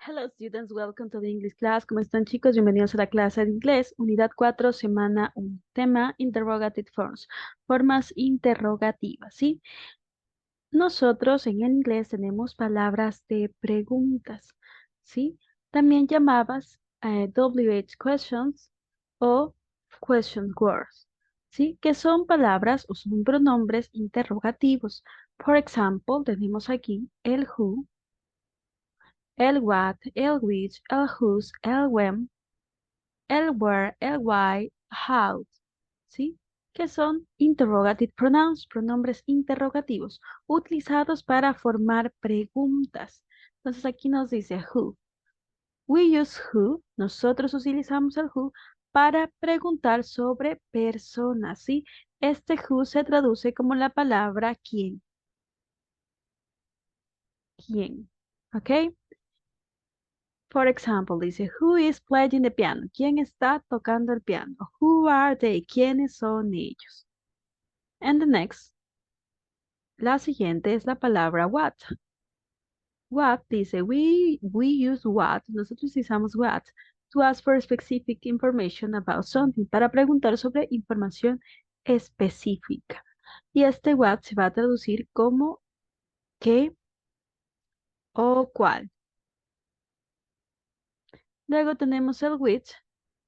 Hello students, welcome to the English class. ¿Cómo están chicos? Bienvenidos a la clase de inglés, unidad 4, semana 1. Tema interrogative forms, formas interrogativas, ¿sí? Nosotros en el inglés tenemos palabras de preguntas, ¿sí? También llamadas WH questions o question words, ¿sí? Que son palabras o son pronombres interrogativos. Por ejemplo, tenemos aquí el who, el what, el which, el whose, el when, el where, el why, how, ¿sí? Que son interrogative pronouns, pronombres interrogativos, utilizados para formar preguntas. Entonces aquí nos dice who. We use who, nosotros utilizamos el who para preguntar sobre personas, ¿sí? Este who se traduce como la palabra quién. ¿Quién? ¿Ok? For example, dice, who is playing the piano? ¿Quién está tocando el piano? Who are they? ¿Quiénes son ellos? And the next, la siguiente es la palabra what. What dice, we use what, nosotros usamos what, to ask for specific information about something, para preguntar sobre información específica. Y este what se va a traducir como qué o cuál. Luego tenemos el which.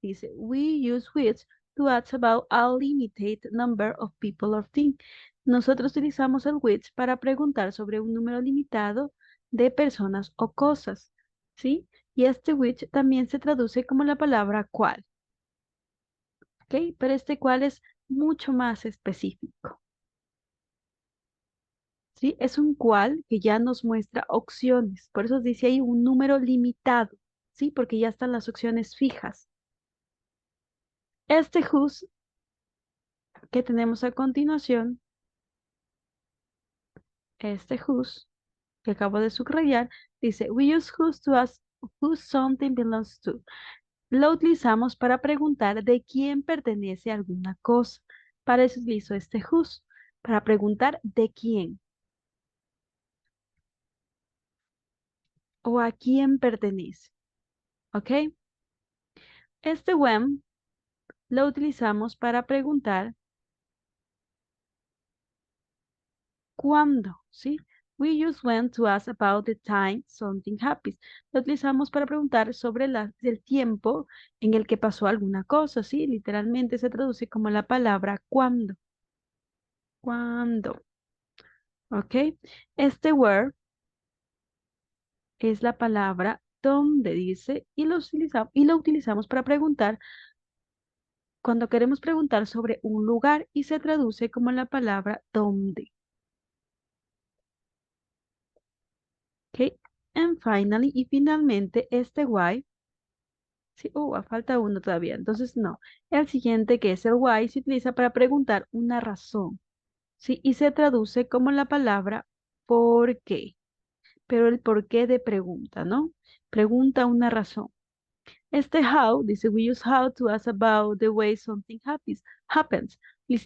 Dice, we use which to ask about a limited number of people or things. Nosotros utilizamos el which para preguntar sobre un número limitado de personas o cosas, ¿sí? Y este which también se traduce como la palabra cuál, ¿ok? Pero este cuál es mucho más específico, ¿sí? Es un cuál que ya nos muestra opciones, por eso dice ahí un número limitado, ¿sí? Porque ya están las opciones fijas. Este whose que tenemos a continuación, este whose que acabo de subrayar, dice, we use whose to ask who something belongs to. Lo utilizamos para preguntar de quién pertenece alguna cosa. Para eso utilizo este whose, para preguntar de quién o a quién pertenece. ¿Ok? Este when lo utilizamos para preguntar cuándo, ¿sí? We use when to ask about the time something happens. Lo utilizamos para preguntar sobre el tiempo en el que pasó alguna cosa, ¿sí? Literalmente se traduce como la palabra cuándo. ¿Cuándo? ¿Ok? Este where es la palabra donde dice y lo utilizamos para preguntar cuando queremos preguntar sobre un lugar y se traduce como la palabra dónde. ¿Ok? And finally, y finalmente, este why. Sí, falta uno todavía. Entonces, no. El siguiente, que es el why, se utiliza para preguntar una razón. Sí, y se traduce como la palabra por qué. Pero el por qué de pregunta, ¿no? Pregunta una razón. Este how, dice, we use how to ask about the way something happens.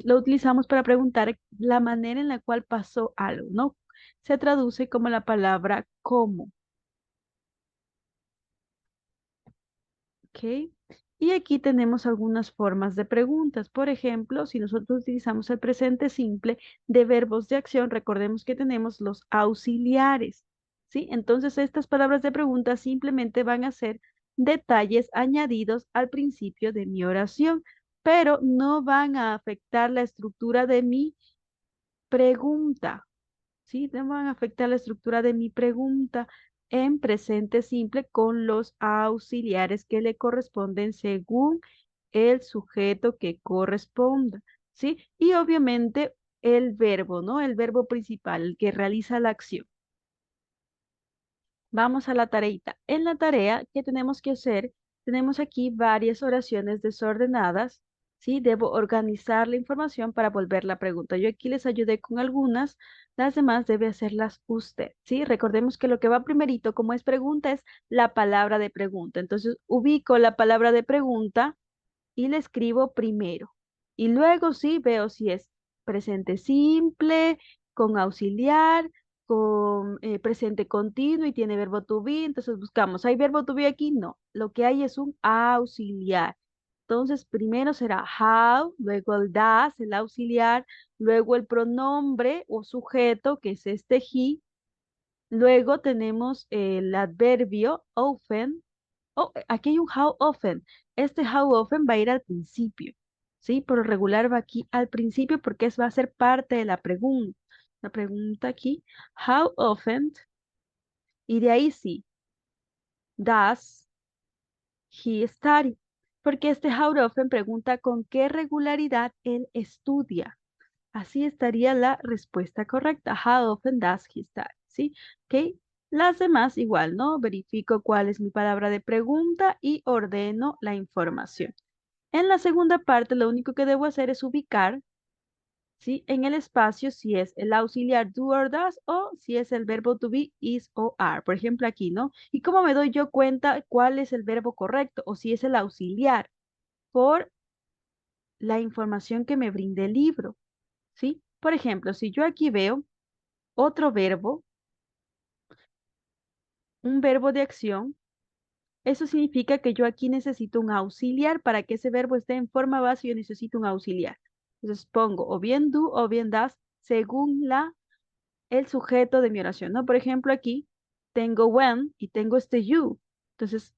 Lo utilizamos para preguntar la manera en la cual pasó algo, ¿no? Se traduce como la palabra cómo. ¿Ok? Y aquí tenemos algunas formas de preguntas. Por ejemplo, si nosotros utilizamos el presente simple de verbos de acción, recordemos que tenemos los auxiliares, ¿sí? Entonces, estas palabras de pregunta simplemente van a ser detalles añadidos al principio de mi oración, pero no van a afectar la estructura de mi pregunta. ¿Sí? No van a afectar la estructura de mi pregunta en presente simple con los auxiliares que le corresponden según el sujeto que corresponda, ¿sí? Y obviamente el verbo, ¿no? El verbo principal, el que realiza la acción. Vamos a la tareita. En la tarea, ¿qué tenemos que hacer? Tenemos aquí varias oraciones desordenadas, ¿sí? Debo organizar la información para volver la pregunta. Yo aquí les ayudé con algunas, las demás debe hacerlas usted, ¿sí? Recordemos que lo que va primerito, como es pregunta, es la palabra de pregunta. Entonces, ubico la palabra de pregunta y la escribo primero. Y luego sí veo si es presente simple, con auxiliar, con presente continuo y tiene verbo to be, entonces buscamos, ¿hay verbo to be aquí? No, lo que hay es un auxiliar. Entonces, primero será how, luego el das, el auxiliar, luego el pronombre o sujeto, que es este he, luego tenemos el adverbio often. Oh, aquí hay un how often. Este how often va a ir al principio, ¿sí? Por lo regular va aquí al principio porque va a ser parte de la pregunta. La pregunta aquí, how often, y de ahí sí, does he study? Porque este how often pregunta con qué regularidad él estudia. Así estaría la respuesta correcta. How often does he study? ¿Sí? ¿Ok? Las demás igual, ¿no? Verifico cuál es mi palabra de pregunta y ordeno la información. En la segunda parte, lo único que debo hacer es ubicar, ¿sí? En el espacio si es el auxiliar do or does o si es el verbo to be, is o are. Por ejemplo, aquí, ¿no? ¿Y cómo me doy yo cuenta cuál es el verbo correcto o si es el auxiliar? Por la información que me brinde el libro, ¿sí? Por ejemplo, si yo aquí veo otro verbo, un verbo de acción, eso significa que yo aquí necesito un auxiliar para que ese verbo esté en forma base, yo necesito un auxiliar. Entonces pongo o bien do o bien das según el sujeto de mi oración, ¿no? Por ejemplo, aquí tengo when y tengo este you. Entonces,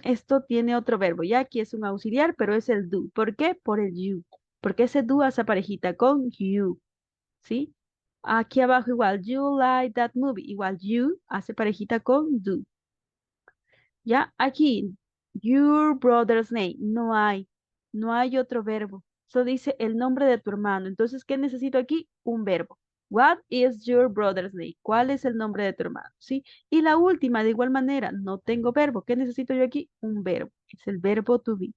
esto tiene otro verbo. Ya aquí es un auxiliar, pero es el do. ¿Por qué? Por el you. Porque ese do hace parejita con you, ¿sí? Aquí abajo igual, you like that movie. Igual you hace parejita con do. Ya, aquí, your brother's name. No hay otro verbo. Solo dice el nombre de tu hermano. Entonces, ¿qué necesito aquí? Un verbo. What is your brother's name? ¿Cuál es el nombre de tu hermano? ¿Sí? Y la última, de igual manera, no tengo verbo. ¿Qué necesito yo aquí? Un verbo. Es el verbo to be.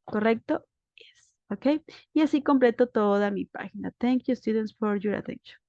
¿Correcto? Yes. ¿Ok? Y así completo toda mi página. Thank you, students, for your attention.